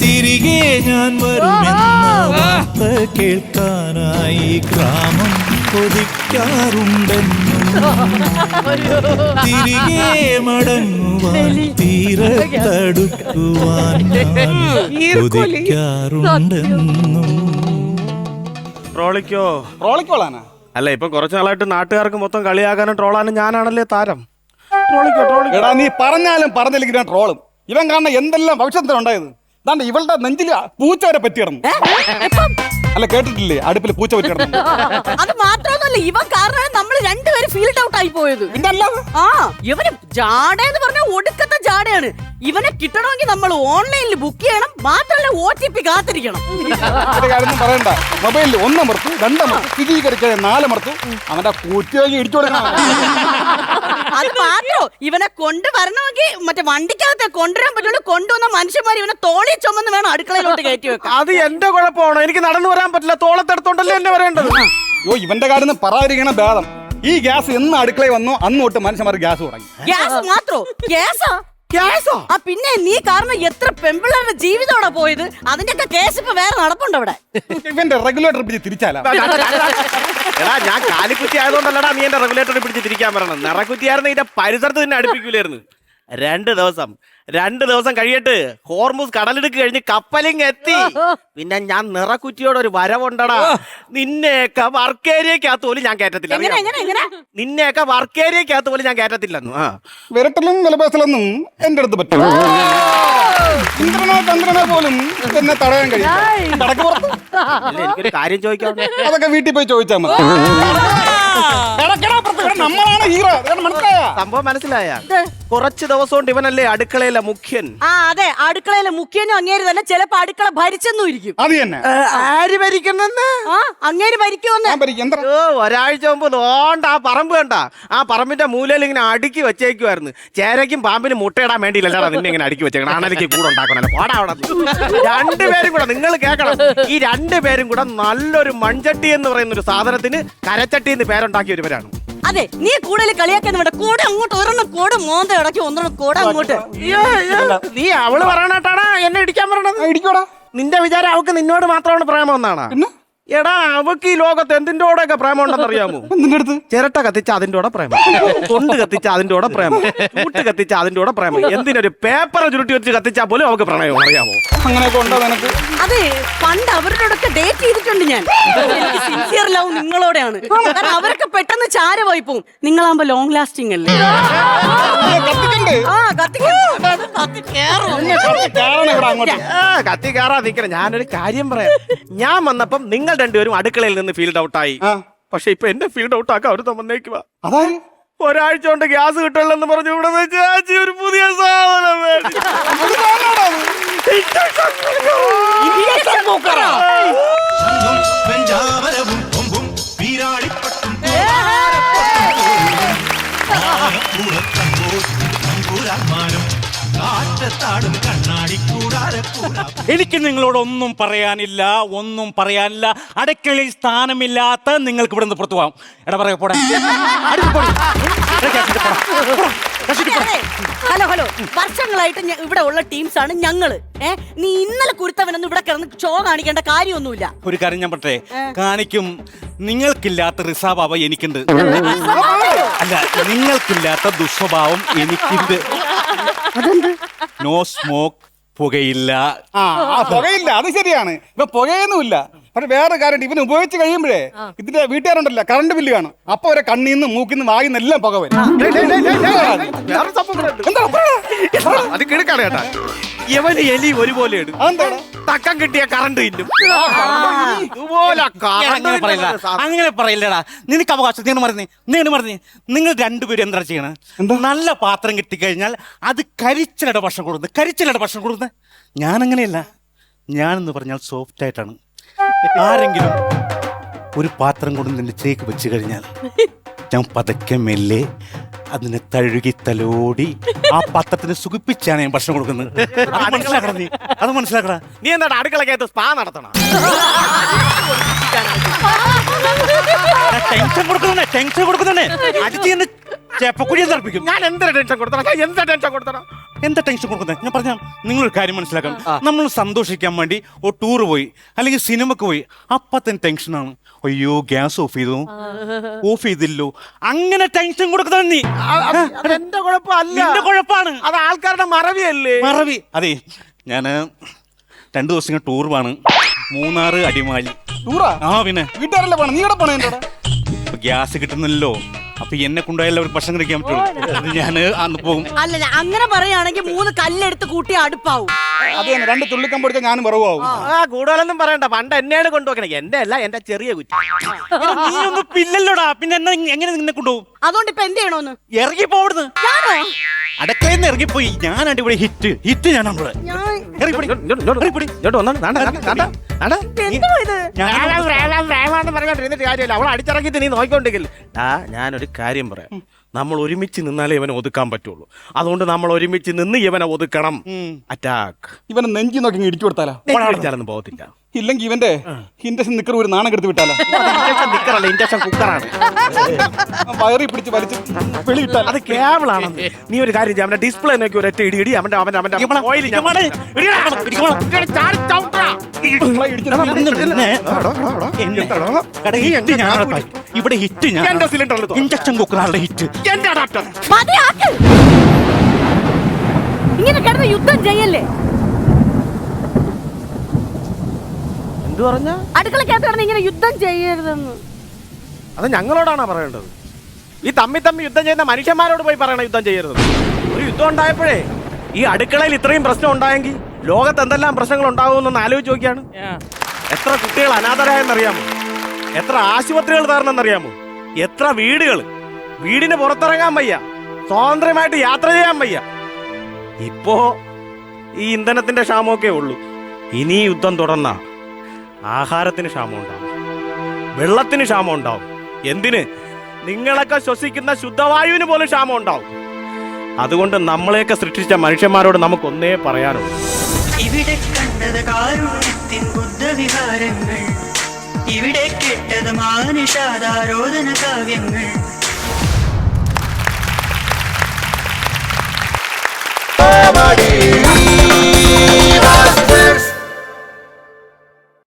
തിരികെ ഞാൻ വരുമെന്ന വാർത്ത കേൾക്കാനായി ഗ്രാമം കൊതിക്കാറുണ്ടെന്നും തിരികെ മടങ്ങുവാൻ തീരത്തടുക്കുവാൻ ഞാൻ കൊതിക്കാറുണ്ടെന്നും. ട്രോളിക്കോളാനാ? അല്ല, ഇപ്പൊ കുറച്ചു നാളായിട്ട് നാട്ടുകാർക്ക് മൊത്തം കളിയാക്കാനും ട്രോളാനും ഞാനാണല്ലേ താരം. എടാ നീ പറഞ്ഞാലും പറഞ്ഞില്ലെങ്കിൽ ട്രോളും. ഇവൻ കാരണം എന്തെല്ലാം ഭവിഷ്യത്തിന് ഉണ്ടായത്. ദാണ്ട് ഇവളുടെ നെഞ്ചിൽ പൂച്ച വരെ പറ്റിയിടന്നു. അല്ല കേട്ടിട്ടില്ലേ, അടുപ്പിൽ പൂച്ച പറ്റിയിടന്നു. അത് മാത്രമൊന്നുമല്ല, ഇവൻ കാരണം നമ്മൾ രണ്ടുപേരും ഫീൽഡ് ഔട്ട് ആയി പോയത്. ആ ഇവന് ജാടയെന്ന് പറഞ്ഞാൽ ഒടുക്കത്തെ ജാടയാണ്. ഇവനെ കിട്ടണമെങ്കിൽ നമ്മൾ ഓൺലൈനിൽ ബുക്ക് ചെയ്യണം, മാത്രമല്ല OTP കാത്തിരിക്കണം. കാര്യം പറയണ്ട, മൊബൈലിൽ 1 അമർത്തു, 2 അമർത്തു, സ്ഥിരീകരിക്കാൻ 4 അമർത്തു, അവന്റെ കൂറ്റിയാക്കി ഇടിച്ചു കൊടുക്കണം. അത് മാത്രോ, ഇവനെ കൊണ്ടുവരണമെങ്കിൽ മറ്റേ വണ്ടിക്കകത്തെ കൊണ്ടുവരാൻ പറ്റുള്ളൂ. കൊണ്ടുവന്ന മനുഷ്യന്മാർ ഇവനെ തോളി ചുമന്ന് വേണം അടുക്കളയിലോട്ട് കയറ്റി വെക്കാൻ. അത് എന്റെ കുഴപ്പമാണോ? എനിക്ക് നടന്നു വരാൻ പറ്റില്ല, തോളത്തെടുത്തോണ്ടല്ലേ എന്നെ വരേണ്ടത്. ഇവന്റെ കാര്യം പറയാതിരിക്കണം ഭേദം. ഈ ഗ്യാസ് എന്ന് അടുക്കളയിൽ വന്നോ അന്ന് തൊട്ട് മനുഷ്യന്മാർ ഗ്യാസ് തുടങ്ങി. ഗ്യാസ് മാത്രോ? ഗ്യാസോ? ആ പിന്നെ നീ കാരണം എത്ര പെമ്പിള്ളേരുടെ ജീവിതമാണ് പോയത്. അതിന്റെയൊക്കെ കേസ് ഇപ്പൊ വേറെ നടപ്പുണ്ടോ അവിടെ? ഇവന്റെ റെഗുലേറ്റർ പിടിച്ച് തിരിച്ചാലാ. എടാ ഞാൻ കാലിക്കുറ്റി ആയതുകൊണ്ടല്ലടാ നീ എന്റെ റെഗുലേറ്റർ പിടിച്ച് തിരിക്കാൻ പറയണം. നിറക്കുറ്റിയായിരുന്നു ഇതിന്റെ പരിസരത്ത് തന്നെ അടുപ്പിക്കൂലായിരുന്നു. 2 ദിവസം കഴിയട്ട് ഹോർമുസ് കടലിടുക്ക് കഴിഞ്ഞ് കപ്പലിങ് എത്തി. പിന്നെ ഞാൻ നിറക്കുറ്റിയോടൊരു വരവുണ്ടടാ. നിന്നെയൊക്കെ വർക്കേരിയക്കകത്ത് പോലും ഞാൻ കയറ്റത്തില്ല. നിന്നെയൊക്കെ വർക്കേരിയക്കകത്ത് പോലും ഞാൻ കയറ്റത്തില്ലെന്നു. വിരട്ടലും വിലപേശലൊന്നും എന്റെ അടുത്ത് പറ്റും. ഇന്ദ്രനോ ചന്ദ്രനോ പോലും എന്നെ തടയാൻ കഴിയും. എനിക്കൊരു കാര്യം ചോദിക്കാം. അതൊക്കെ വീട്ടിൽ പോയി ചോദിച്ചാൽ മതി. നമ്മളാണ് ഹീറോ. സംഭവം മനസ്സിലായ? കുറച്ച് ദിവസം കൊണ്ട് ഇവനല്ലേ അടുക്കളയിലെ മുഖ്യൻ. ആ അതെ, അടുക്കളയിലെ മുഖ്യനും അങ്ങേര് തന്നെ. ചിലപ്പോ അടുക്കള ഭരിച്ചെന്നും ഇരിക്കും. അത് തന്നെ. ആര് ഭരിക്കുന്നെന്ന്? അങ്ങേര് ഭരിക്കുമെന്ന്. ഒരാഴ്ച മുമ്പ് നോണ്ട ആ പറമ്പ് കണ്ട. ആ പറമ്പിന്റെ മൂലയിൽ ഇങ്ങനെ അടുക്കി വെച്ചേക്കുമായിരുന്നു. ചേരയ്ക്കും പാമ്പിനും മുട്ടയിടാൻ വേണ്ടിയില്ലടാ നിന്നെ ഇങ്ങനെ അടുക്കി വെച്ചേക്കണം. ആണലിക്ക് കൂടെ ഉണ്ടാക്കണം. പോടാ അവിടെ. 2 പേരും കൂടെ നിങ്ങൾ കേൾക്കണം. ഈ 2 പേരും കൂടെ നല്ലൊരു മൺചട്ടി എന്ന് പറയുന്ന ഒരു സാധനത്തിന് കരച്ചട്ടി എന്ന് പേരുണ്ടാക്കിയവരാണ്. അതെ, നീ കൂടുതൽ കളിയാക്കുന്ന കൂടെ അങ്ങോട്ട് ഒരെണ്ണം കൂടെ മോന്ത ഇടയ്ക്ക് ഒന്നെണ്ണം കൂടെ അങ്ങോട്ട്. നീ അവള് പറയണട്ടാണ് എന്നെ ഇടിക്കാൻ പറയണത്. ഇടിക്കോടാ. നിന്റെ വിചാരം അവക്ക് നിന്നോട് മാത്രമാണ് പ്രേമം എന്നാണ്? എടാ അവക്ക് ഈ ലോകത്ത് എന്തിന്റെ കൂടെയൊക്കെ പ്രേമം ഉണ്ടെന്ന് അറിയാമോ? ചിരട്ട കത്തിച്ച അതിന്റെ കൂടെ പ്രേമം, തൊണ്ട് കത്തിച്ച അതിന്റെ കൂടെ പ്രേമം, കൂട്ട് കത്തിച്ച അതിന്റെ കൂടെ പ്രേമം, എന്തിനൊരു പേപ്പർ ചുരുട്ടി വെച്ച് കത്തിച്ചാൽ പോലും അവക്ക് പ്രണയം അറിയാമോ? അങ്ങനെയൊക്കെ ഉണ്ടോ നിനക്ക്? അതെ, പണ്ട് അവരോടൊക്കെ ഡേറ്റ് ചെയ്തിട്ടുണ്ട് ഞാൻ. സിൻസിയർ ലവ് നിങ്ങളോടെയാണ്. കാരണം അവരൊക്കെ പെട്ടെന്ന് ചാരമായി പോവും. നിങ്ങളാകുമ്പോ ലോങ് ലാസ്റ്റിംഗ് അല്ലേ? കത്തി കയറാ നിക്കണം. ഞാനൊരു കാര്യം പറയാം. ഞാൻ വന്നപ്പം നിങ്ങൾ 2 പേരും അടുക്കളയിൽ നിന്ന് ഫീൽഡ് ഔട്ടായി. പക്ഷെ ഇപ്പൊ എന്നെ ഫീൽഡ് ഔട്ട് ആക്കാൻ അവര് തന്നേക്കുവാ. ഒരാഴ്ച കൊണ്ട് ഗ്യാസ് കിട്ടുള്ളെന്ന് പറഞ്ഞു ഇവിടെ വെച്ച് ഒരു പുതിയ സാധനം എനിക്ക് നിങ്ങളോടൊന്നും പറയാനില്ല, അടുക്കളയിൽ സ്ഥാനമില്ലാത്ത നിങ്ങൾക്ക് ഇവിടെ നിന്ന് പുറത്തു പോകാം. എടാ പറയാ പോടാ. ഹലോ, വർഷങ്ങളായിട്ട് ഇവിടെ ഉള്ള ടീംസ് ആണ് ഞങ്ങള്. നീ ഇന്നലെ കുരുത്തവനൊന്നും ഇവിടെ കിടന്ന് ഷോ കാണിക്കേണ്ട കാര്യമൊന്നുമില്ല. ഒരു കാര്യം ഞാൻ പറട്ടെ, കാണിക്കും. നിങ്ങൾക്കില്ലാത്ത റിസാബാബ എനിക്കുണ്ട്. അല്ല, നിങ്ങൾക്കില്ലാത്ത ദുസ്വഭാവം എനിക്കുണ്ട്. No smoke, പുകയില്ല. പുകയില്ല, അത് ശരിയാണ്. ഇപ്പൊ പുകയൊന്നുമില്ല. പക്ഷെ വേറെ കാര്യം, ഇവന് ഉപയോഗിച്ച് കഴിയുമ്പോഴേ ഇതിന്റെ വീട്ടുകാരുണ്ടല്ലോ കറണ്ട് ബില്ല് കാണും. അപ്പൊ അവരെ കണ്ണീന്ന് മൂക്കിന്ന് വായിന്ന് എല്ലാം പുക വരും. അത് കിടക്കാണ് കേട്ടാ. ഇവന് എലി ഒരുപോലെയാണ്. തക്കം കിട്ടിയ കറണ്ട് ഇല്ലും. അങ്ങനെ പറയില്ലടാ. നിനക്ക് അവകാശം. നിങ്ങൾ 2 പേരും എന്താ ചെയ്യണേ? നല്ല പാത്രം കിട്ടിക്കഴിഞ്ഞാൽ അത് കരിച്ചിലയുടെ ഭക്ഷണം കൊടുക്കുന്നത്. ഞാനങ്ങനെയല്ല. ഞാനെന്ന് പറഞ്ഞാൽ സോഫ്റ്റ് ആയിട്ടാണ്. ആരെങ്കിലും ഒരു പാത്രം കൊണ്ട് നിന്റെ ചേക്ക് വെച്ച് കഴിഞ്ഞാൽ ഞാൻ പതുക്കെ മെല്ലെ അതിനെ തഴുകി തലോടി ആ പാത്രത്തിന് സുഖിപ്പിച്ചാണ് ഞാൻ ഭക്ഷണം കൊടുക്കുന്നത്. അത് മനസ്സിലാക്കടാ. നീ എന്താ അടുക്കളക്കകത്ത് സ്പാ നടത്തണം? ടെൻഷൻ കൊടുക്കുന്നുണ്ട്. അടിച്ച് ചേപ്പക്കുഴി തർപ്പിക്കും. ഞാൻ എന്താ ടെൻഷൻ കൊടുത്തണം? ഞാൻ എന്താ ടെൻഷൻ കൊടുത്തണം? എന്താ ടെൻഷൻ കൊടുക്കുന്നത്? ഞാൻ പറഞ്ഞ നിങ്ങളൊരു കാര്യം മനസ്സിലാക്കണം. നമ്മൾ സന്തോഷിക്കാൻ വേണ്ടി ഒരു ടൂർ പോയി അല്ലെങ്കിൽ സിനിമക്ക് പോയി, അപ്പൊ തന്നെ ടെൻഷനാണ്. അയ്യോ ഗ്യാസ് ഓഫ് ചെയ്തില്ലോ, അങ്ങനെ ടെൻഷൻ കൊടുക്കുന്ന നീ. അത് എന്റെ കുഴപ്പമല്ല, നിന്റെ കുഴപ്പമാണ്. അത് ആൾക്കാരുടെ മറവിയല്ലേ. മറവി. അതെ, ഞാന് 2 ദിവസം ടൂർ പോവാണ്. മൂന്നാറ്, അടിമാലി. ടൂറാ? ആ പിന്നെ വീട്ടുകാരല്ലേ പോണം, നീ ഇവിടെ പോണേ? എന്റെ ഗ്യാസ് കിട്ടുന്നില്ലല്ലോ, അപ്പൊ എന്നെ കൊണ്ടുപോയാലും അവർ ഭക്ഷണം കഴിക്കാൻ പറ്റുള്ളൂ. അത് ഞാൻ അന്ന് പോകും. അല്ലല്ല, അങ്ങനെ പറയുകയാണെങ്കിൽ 3 കല്ലെടുത്ത് കൂട്ടി അടുപ്പാവും. അത് തന്നെ, 2 തുള്ളിക്കം പൊടിച്ചാൽ ഞാനും വിറവാകും. കൂടുതലൊന്നും പറയണ്ട, പണ്ട് എന്നെയാണ് കൊണ്ടുപോക്കണേ. എന്റെ അല്ല, എന്റെ ചെറിയ കുറ്റി. നീ ഒന്നും പില്ലല്ലോടാ, പിന്നെ എന്നാ എങ്ങനെ നിന്നെ കൊണ്ടുപോകും? അതുകൊണ്ട് ഇപ്പൊ എന്ത് ചെയ്യണോന്ന്? ഇറങ്ങി പോടുന്നു. അടുക്കളയിൽ നിന്ന് ഇറങ്ങിപ്പോയി. ഞാനാണ്ട് ഇവിടെ ഹിറ്റ് ഞാൻ നമ്മള് പറഞ്ഞോണ്ടിരുന്നിട്ട് കാര്യമില്ല. അവൾ അടിച്ചിറങ്ങിയിട്ട് നീ നോക്കിക്കൊണ്ടെങ്കിൽ ഞാനൊരു കാര്യം പറയാം. നമ്മൾ ഒരുമിച്ച് നിന്നാലേ ഇവനെ ഒതുക്കാൻ പറ്റുള്ളൂ. അതുകൊണ്ട് നമ്മൾ ഒരുമിച്ച് നിന്ന് ഇവനെ ഒതുക്കണം. അറ്റാക്ക്. ഇവനെ നെഞ്ചി നോക്കി ഇടിച്ചു കൊടുത്താലോ? അടിച്ചാലൊന്നും പോകത്തില്ല. ഇല്ലെങ്കിൽ ഇവന്റെ ഇൻഡക്ഷൻ നിക്കർ ഒരു നാണം കെടുത്ത് വിട്ടാലോ? Induction നിക്കറല്ല, induction കുക്കറാണ്. വയറി പിടിച്ച് വലിച്ച് വെളിയിട്ടാൽ അത് കേബിളാണ്. നീ ഒരു കാര്യം ചെയ്യാം, അവന്റെ ഡിസ്പ്ലേ നോക്കി ഒരൊറ്റ ഇടി അവന്റെ ഓയിൽ ഇവിടെ ഹിറ്റ് ഞാൻ. എന്റെ സിലിണ്ടറിൽ ഇൻഡക്ഷൻ കുക്കറാണ് ഹിറ്റ്. എന്റെ അഡാപ്റ്റർ. മതിയാക്ക്. ഇങ്ങനെ കിടന്ന് യുദ്ധം ചെയ്യല്ലേ? എന്ത് പറഞ്ഞ? അടുക്കളക്കകത്ത് കിടന്ന് ഇങ്ങനെ യുദ്ധം ചെയ്യരുതെന്ന്. അത് ഞങ്ങളോടാണോ പറയേണ്ടത്? ഈ തമ്മി യുദ്ധം ചെയ്യുന്ന മനുഷ്യന്മാരോട് പോയി പറയണം യുദ്ധം ചെയ്യരുത്. ഒരു യുദ്ധം ഉണ്ടായപ്പോഴേ ഈ അടുക്കളയിൽ ഇത്രയും പ്രശ്നം ഉണ്ടായെങ്കിൽ ലോകത്ത് എന്തെല്ലാം പ്രശ്നങ്ങൾ ഉണ്ടാകുമെന്നൊന്ന് ആലോചിച്ച് നോക്കിയാണ്. എത്ര കുട്ടികൾ അനാഥരായെന്നറിയാമോ? എത്ര ആശുപത്രികൾ തകർന്നെന്നറിയാമോ? എത്ര വീടിന് പുറത്തിറങ്ങാൻ വയ്യ, സ്വാതന്ത്ര്യമായിട്ട് യാത്ര ചെയ്യാൻ വയ്യ. ഇപ്പോ ഈ ഇന്ധനത്തിന്റെ ക്ഷാമമൊക്കെ ഉള്ളൂ. ഇനി യുദ്ധം തുടർന്ന ആഹാരത്തിന് ക്ഷാമം ഉണ്ടാവും, വെള്ളത്തിന് ക്ഷാമം ഉണ്ടാവും. എന്തിന്? നിങ്ങളൊക്കെ ശ്വസിക്കുന്ന ശുദ്ധവായുവിന് പോലും ക്ഷാമം ഉണ്ടാവും. അതുകൊണ്ട് നമ്മളെയൊക്കെ സൃഷ്ടിച്ച മനുഷ്യന്മാരോട് നമുക്കൊന്നേ പറയാനുള്ളൂ. ഇവിടെ കണ്ടത് കാരുണ്യത്തിൻ ബുദ്ധവിഹാരങ്ങൾ, ഇവിടെ കേട്ടത് മാനുഷാദാരോധന കാവ്യങ്ങൾ.